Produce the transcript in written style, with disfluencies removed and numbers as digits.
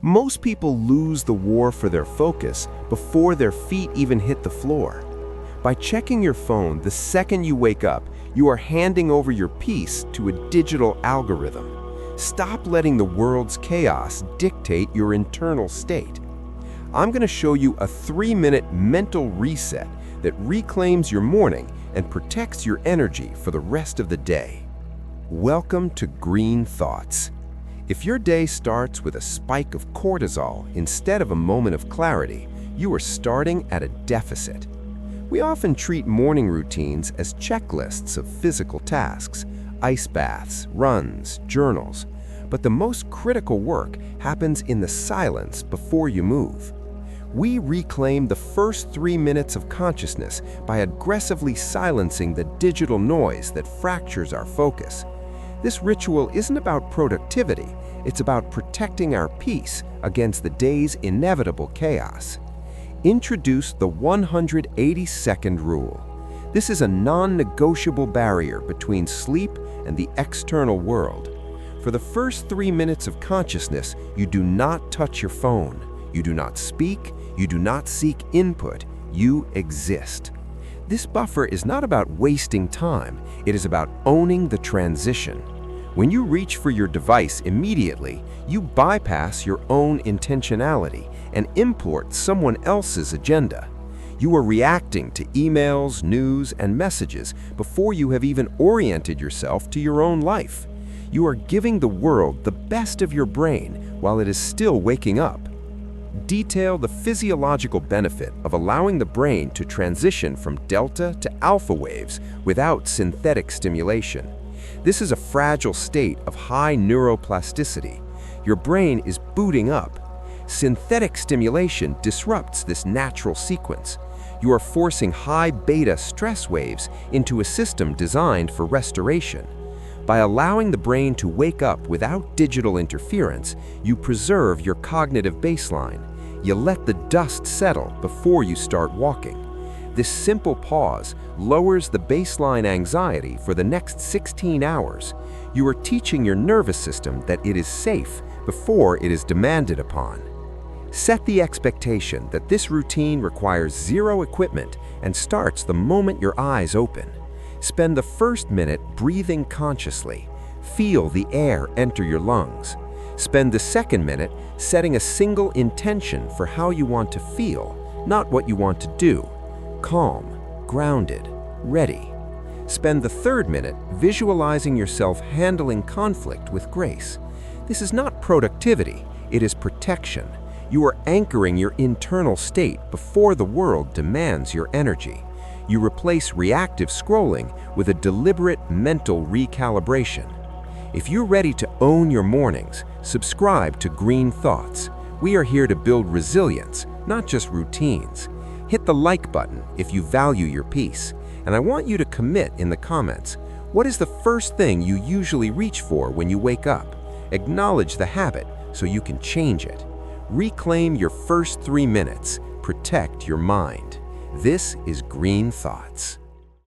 Most people lose the war for their focus before their feet even hit the floor. By checking your phone the second you wake up, you are handing over your peace to a digital algorithm. Stop letting the world's chaos dictate your internal state. I'm going to show you a 3-minute mental reset that reclaims your morning and protects your energy for the rest of the day. Welcome to Green Thoughts. If your day starts with a spike of cortisol instead of a moment of clarity, you are starting at a deficit. We often treat morning routines as checklists of physical tasks, ice baths, runs, journals, but the most critical work happens in the silence before you move. We reclaim the first 3 minutes of consciousness by aggressively silencing the digital noise that fractures our focus. This ritual isn't about productivity, it's about protecting our peace against the day's inevitable chaos. Introduce the 180-second rule. This is a non-negotiable barrier between sleep and the external world. For the first 3 minutes of consciousness, you do not touch your phone. You do not speak. You do not seek input. You exist. This buffer is not about wasting time. It is about owning the transition. When you reach for your device immediately, you bypass your own intentionality and import someone else's agenda. You are reacting to emails, news, and messages before you have even oriented yourself to your own life. You are giving the world the best of your brain while it is still waking up. Detail the physiological benefit of allowing the brain to transition from delta to alpha waves without synthetic stimulation. This is a fragile state of high neuroplasticity. Your brain is booting up. Synthetic stimulation disrupts this natural sequence. You are forcing high beta stress waves into a system designed for restoration. By allowing the brain to wake up without digital interference, you preserve your cognitive baseline. You let the dust settle before you start walking. This simple pause lowers the baseline anxiety for the next 16 hours. You are teaching your nervous system that it is safe before it is demanded upon. Set the expectation that this routine requires zero equipment and starts the moment your eyes open. Spend the first minute breathing consciously. Feel the air enter your lungs. Spend the second minute setting a single intention for how you want to feel, not what you want to do. Calm, grounded, ready. Spend the third minute visualizing yourself handling conflict with grace. This is not productivity, it is protection. You are anchoring your internal state before the world demands your energy. You replace reactive scrolling with a deliberate mental recalibration. If you're ready to own your mornings, subscribe to Green Thoughts. We are here to build resilience, not just routines. Hit the like button if you value your peace. And I want you to commit in the comments. What is the first thing you usually reach for when you wake up? Acknowledge the habit so you can change it. Reclaim your first 3 minutes. Protect your mind. This is Green Thoughts.